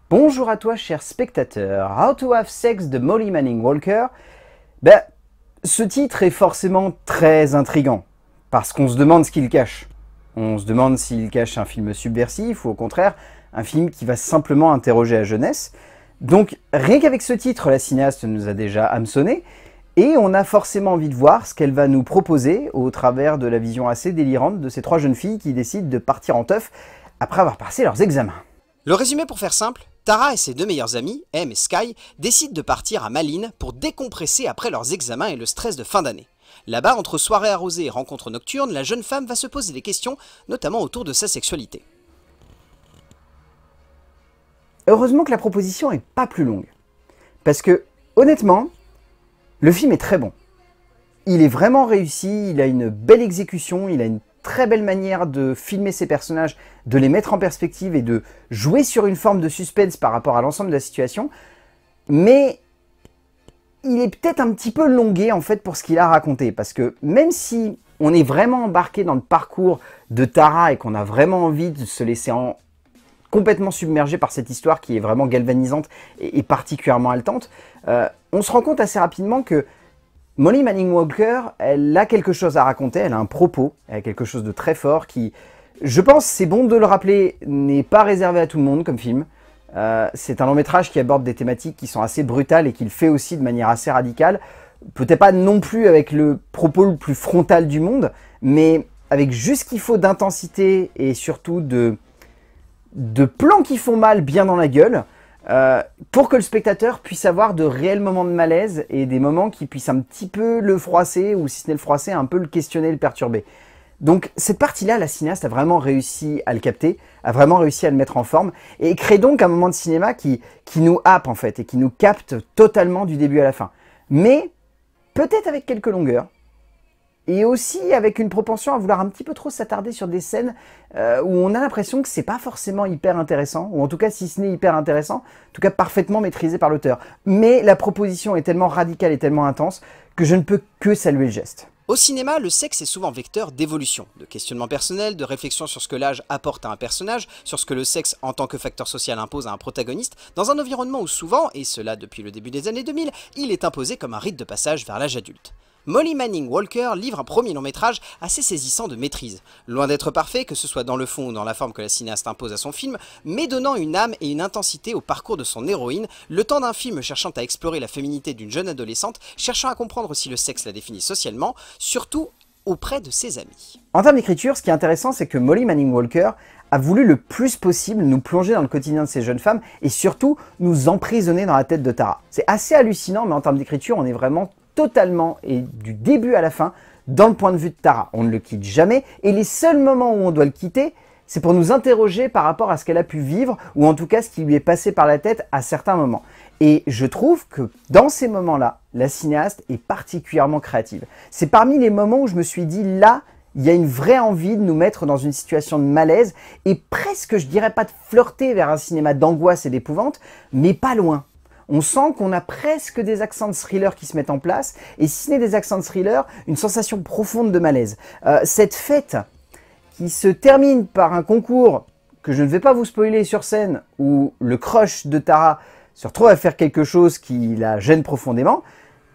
Bonjour à toi cher spectateur, How to Have Sex de Molly Manning Walker. Ce titre est forcément très intriguant, parce qu'on se demande ce qu'il cache. On se demande s'il cache un film subversif ou au contraire un film qui va simplement interroger la jeunesse. Donc rien qu'avec ce titre, la cinéaste nous a déjà hameçonné, et on a forcément envie de voir ce qu'elle va nous proposer au travers de la vision assez délirante de ces trois jeunes filles qui décident de partir en teuf après avoir passé leurs examens. Le résumé pour faire simple, Tara et ses deux meilleures amies, Em et Sky, décident de partir à Malines pour décompresser après leurs examens et le stress de fin d'année. Là-bas, entre soirées arrosées et rencontres nocturnes, la jeune femme va se poser des questions, notamment autour de sa sexualité. Heureusement que la proposition est pas plus longue, parce que, honnêtement, le film est très bon. Il est vraiment réussi, il a une belle exécution, il a une très belle manière de filmer ses personnages, de les mettre en perspective et de jouer sur une forme de suspense par rapport à l'ensemble de la situation. Mais il est peut-être un petit peu longué en fait pour ce qu'il a raconté. Parce que même si on est vraiment embarqué dans le parcours de Tara et qu'on a vraiment envie de se laisser complètement submergé par cette histoire qui est vraiment galvanisante et particulièrement haletante, on se rend compte assez rapidement que Molly Manning Walker, elle a quelque chose à raconter, elle a un propos, elle a quelque chose de très fort qui, je pense, c'est bon de le rappeler, n'est pas réservé à tout le monde comme film. C'est un long métrage qui aborde des thématiques qui sont assez brutales et qui le fait aussi de manière assez radicale. Peut-être pas non plus avec le propos le plus frontal du monde, mais avec juste ce qu'il faut d'intensité et surtout de plans qui font mal bien dans la gueule. Pour que le spectateur puisse avoir de réels moments de malaise et des moments qui puissent un petit peu le froisser, ou si ce n'est le froisser, un peu le questionner, le perturber. Donc cette partie-là, la cinéaste a vraiment réussi à le capter, a vraiment réussi à le mettre en forme, et crée donc un moment de cinéma qui nous happe en fait, et qui nous capte totalement du début à la fin. Mais peut-être avec quelques longueurs, et aussi avec une propension à vouloir un petit peu trop s'attarder sur des scènes où on a l'impression que c'est pas forcément hyper intéressant, ou en tout cas si ce n'est hyper intéressant, en tout cas parfaitement maîtrisé par l'auteur. Mais la proposition est tellement radicale et tellement intense que je ne peux que saluer le geste. Au cinéma, le sexe est souvent vecteur d'évolution, de questionnement personnel, de réflexion sur ce que l'âge apporte à un personnage, sur ce que le sexe en tant que facteur social impose à un protagoniste, dans un environnement où souvent, et cela depuis le début des années 2000, il est imposé comme un rite de passage vers l'âge adulte. Molly Manning Walker livre un premier long métrage assez saisissant de maîtrise, loin d'être parfait, que ce soit dans le fond ou dans la forme que la cinéaste impose à son film, mais donnant une âme et une intensité au parcours de son héroïne, le temps d'un film cherchant à explorer la féminité d'une jeune adolescente, cherchant à comprendre si le sexe la définit socialement, surtout auprès de ses amis. En termes d'écriture, ce qui est intéressant, c'est que Molly Manning Walker a voulu le plus possible nous plonger dans le quotidien de ces jeunes femmes et surtout nous emprisonner dans la tête de Tara. C'est assez hallucinant, mais en termes d'écriture, on est vraiment totalement, et du début à la fin, dans le point de vue de Tara. On ne le quitte jamais, et les seuls moments où on doit le quitter, c'est pour nous interroger par rapport à ce qu'elle a pu vivre, ou en tout cas ce qui lui est passé par la tête à certains moments. Et je trouve que dans ces moments-là, la cinéaste est particulièrement créative. C'est parmi les moments où je me suis dit, là, il y a une vraie envie de nous mettre dans une situation de malaise, et presque, je dirais pas de flirter vers un cinéma d'angoisse et d'épouvante, mais pas loin. On sent qu'on a presque des accents de thriller qui se mettent en place, et si ce n'est des accents de thriller, une sensation profonde de malaise. Cette fête qui se termine par un concours que je ne vais pas vous spoiler sur scène, où le crush de Tara se retrouve à faire quelque chose qui la gêne profondément,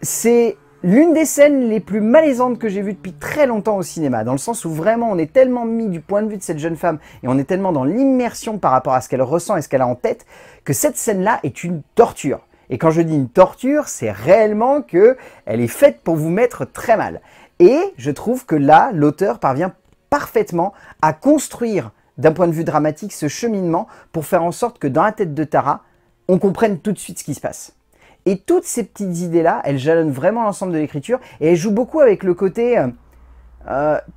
c'est l'une des scènes les plus malaisantes que j'ai vues depuis très longtemps au cinéma, dans le sens où vraiment on est tellement mis du point de vue de cette jeune femme et on est tellement dans l'immersion par rapport à ce qu'elle ressent et ce qu'elle a en tête, que cette scène-là est une torture. Et quand je dis une torture, c'est réellement qu'elle est faite pour vous mettre très mal. Et je trouve que là, l'auteur parvient parfaitement à construire d'un point de vue dramatique ce cheminement pour faire en sorte que dans la tête de Tara, on comprenne tout de suite ce qui se passe. Et toutes ces petites idées-là, elles jalonnent vraiment l'ensemble de l'écriture et elles jouent beaucoup avec le côté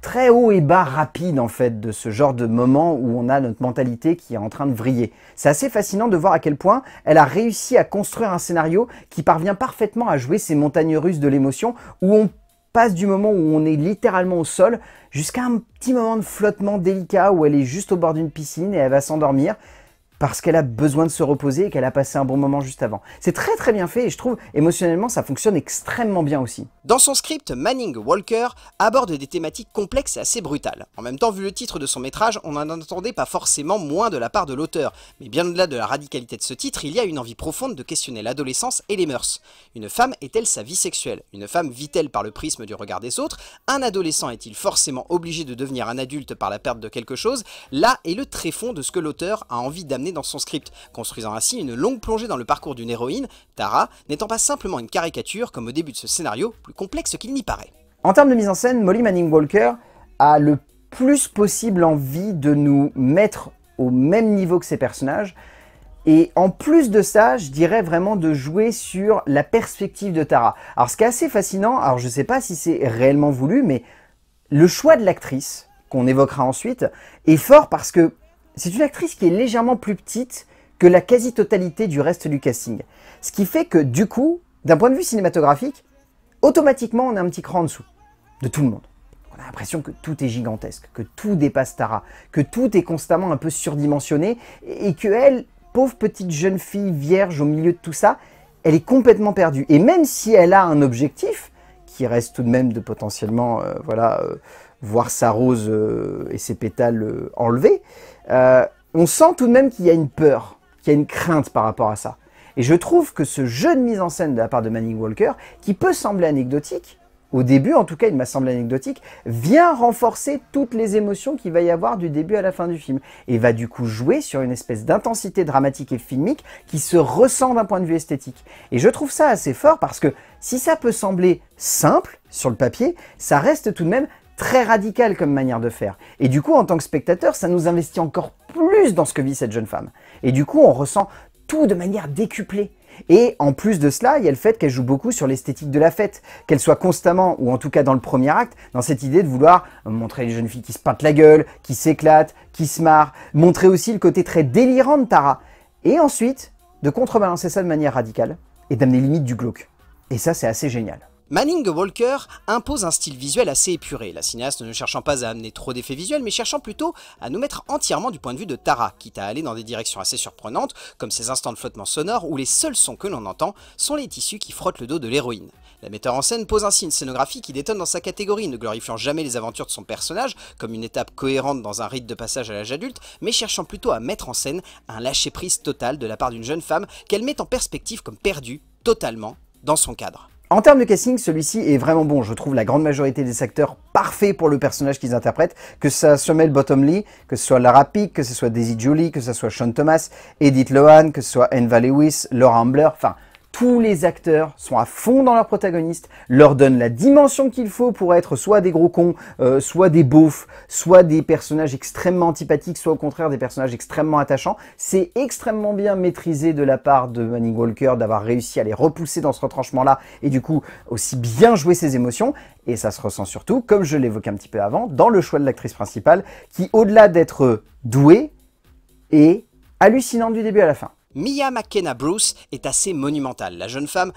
très haut et bas rapide en fait de ce genre de moment où on a notre mentalité qui est en train de vriller. C'est assez fascinant de voir à quel point elle a réussi à construire un scénario qui parvient parfaitement à jouer ces montagnes russes de l'émotion où on passe du moment où on est littéralement au sol jusqu'à un petit moment de flottement délicat où elle est juste au bord d'une piscine et elle va s'endormir. parce qu'elle a besoin de se reposer et qu'elle a passé un bon moment juste avant. C'est très très bien fait et je trouve émotionnellement ça fonctionne extrêmement bien aussi. Dans son script, Manning Walker aborde des thématiques complexes et assez brutales. En même temps, vu le titre de son métrage, on n'en attendait pas forcément moins de la part de l'auteur. Mais bien au-delà de la radicalité de ce titre, il y a une envie profonde de questionner l'adolescence et les mœurs. Une femme est-elle sa vie sexuelle? Une femme vit-elle par le prisme du regard des autres? Un adolescent est-il forcément obligé de devenir un adulte par la perte de quelque chose? Là est le tréfonds de ce que l'auteur a envie d'amener dans son script, construisant ainsi une longue plongée dans le parcours d'une héroïne, Tara, n'étant pas simplement une caricature comme au début de ce scénario, plus complexe qu'il n'y paraît. En termes de mise en scène, Molly Manning Walker a le plus possible envie de nous mettre au même niveau que ses personnages. Et en plus de ça, je dirais vraiment de jouer sur la perspective de Tara. Alors ce qui est assez fascinant, alors je ne sais pas si c'est réellement voulu, mais le choix de l'actrice, qu'on évoquera ensuite, est fort parce que c'est une actrice qui est légèrement plus petite que la quasi-totalité du reste du casting. Ce qui fait que du coup, d'un point de vue cinématographique, automatiquement on est un petit cran en dessous de tout le monde. On a l'impression que tout est gigantesque, que tout dépasse Tara, que tout est constamment un peu surdimensionné et que elle, pauvre petite jeune fille vierge au milieu de tout ça, elle est complètement perdue. Et même si elle a un objectif, qui reste tout de même de potentiellement voir sa rose et ses pétales enlevés, on sent tout de même qu'il y a une peur, qu'il y a une crainte par rapport à ça. Et je trouve que ce jeu de mise en scène de la part de Manning Walker, qui peut sembler anecdotique, au début en tout cas il m'a semblé anecdotique, vient renforcer toutes les émotions qu'il va y avoir du début à la fin du film. Et va du coup jouer sur une espèce d'intensité dramatique et filmique qui se ressent d'un point de vue esthétique. Et je trouve ça assez fort parce que si ça peut sembler simple sur le papier, ça reste tout de même très radical comme manière de faire. Et du coup, en tant que spectateur, ça nous investit encore plus dans ce que vit cette jeune femme. Et du coup, on ressent tout de manière décuplée. Et en plus de cela, il y a le fait qu'elle joue beaucoup sur l'esthétique de la fête, qu'elle soit constamment, ou en tout cas dans le premier acte, dans cette idée de vouloir montrer les jeunes filles qui se peintent la gueule, qui s'éclatent, qui se marrent, montrer aussi le côté très délirant de Tara. Et ensuite, de contrebalancer ça de manière radicale, et d'amener limite du glauque. Et ça, c'est assez génial. Manning Walker impose un style visuel assez épuré, la cinéaste ne cherchant pas à amener trop d'effets visuels, mais cherchant plutôt à nous mettre entièrement du point de vue de Tara, quitte à aller dans des directions assez surprenantes, comme ces instants de flottement sonore où les seuls sons que l'on entend sont les tissus qui frottent le dos de l'héroïne. La metteur en scène pose ainsi une scénographie qui détonne dans sa catégorie, ne glorifiant jamais les aventures de son personnage, comme une étape cohérente dans un rite de passage à l'âge adulte, mais cherchant plutôt à mettre en scène un lâcher-prise total de la part d'une jeune femme qu'elle met en perspective comme perdue, totalement, dans son cadre. En termes de casting, celui-ci est vraiment bon. Je trouve la grande majorité des acteurs parfaits pour le personnage qu'ils interprètent, que ce soit Somel Bottomley, que ce soit Lara Peake, que ce soit Daisy Jolie, que ce soit Sean Thomas, Edith Lohan, que ce soit Enva Lewis, Laura Ambler, enfin tous les acteurs sont à fond dans leurs protagonistes, leur donnent la dimension qu'il faut pour être soit des gros cons, soit des beaufs, soit des personnages extrêmement antipathiques, soit au contraire des personnages extrêmement attachants. C'est extrêmement bien maîtrisé de la part de Manning Walker d'avoir réussi à les repousser dans ce retranchement-là et du coup aussi bien jouer ses émotions. Et ça se ressent surtout, comme je l'évoquais un petit peu avant, dans le choix de l'actrice principale qui, au-delà d'être douée, est hallucinante du début à la fin. Mia McKenna Bruce est assez monumentale, la jeune femme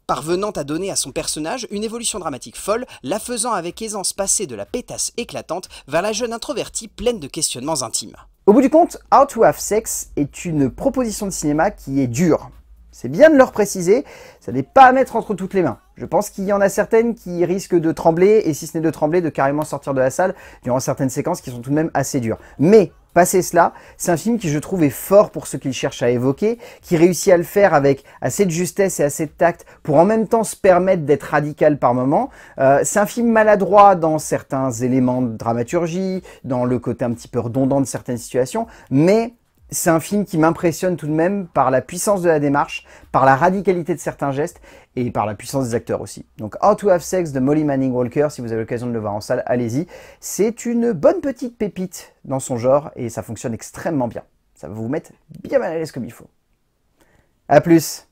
parvenant à donner à son personnage une évolution dramatique folle, la faisant avec aisance passer de la pétasse éclatante vers la jeune introvertie pleine de questionnements intimes. Au bout du compte, How to Have Sex est une proposition de cinéma qui est dure. C'est bien de le repréciser, ça n'est pas à mettre entre toutes les mains. Je pense qu'il y en a certaines qui risquent de trembler, et si ce n'est de trembler, de carrément sortir de la salle durant certaines séquences qui sont tout de même assez dures. Mais, passé cela, c'est un film qui je trouve est fort pour ce qu'il cherche à évoquer, qui réussit à le faire avec assez de justesse et assez de tact pour en même temps se permettre d'être radical par moments. C'est un film maladroit dans certains éléments de dramaturgie, dans le côté un petit peu redondant de certaines situations, mais c'est un film qui m'impressionne tout de même par la puissance de la démarche, par la radicalité de certains gestes et par la puissance des acteurs aussi. Donc How to Have Sex de Molly Manning Walker, si vous avez l'occasion de le voir en salle, allez-y. C'est une bonne petite pépite dans son genre et ça fonctionne extrêmement bien. Ça va vous mettre bien mal à l'aise comme il faut. A plus!